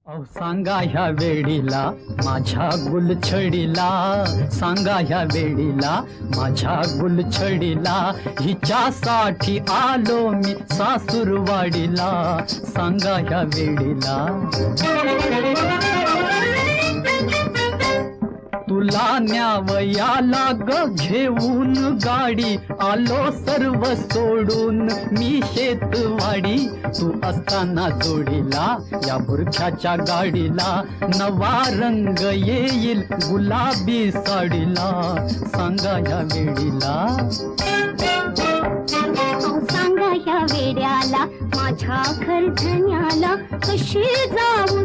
अहो सांगा ह्या वेळीला माझ्या गुलछडीला, सांगा ह्या वेळीला माझ्या गुलछडीला, हिच्यासाठी आलो मी सासूरवाडीला, सांगा ह्या वेळीला. तुला न्यावयाला ग घेऊन गाडी, आलो सर्व सोडून मी शेतवाडी, तू असताना जोडीला या बुरख्याच्या गाडीला, नवा रंग येईल गुलाबी साडीला, सांगा या वेळीला. सांगा ह्या वेड्याला माझ्या खरधन्याला, कशी जाऊ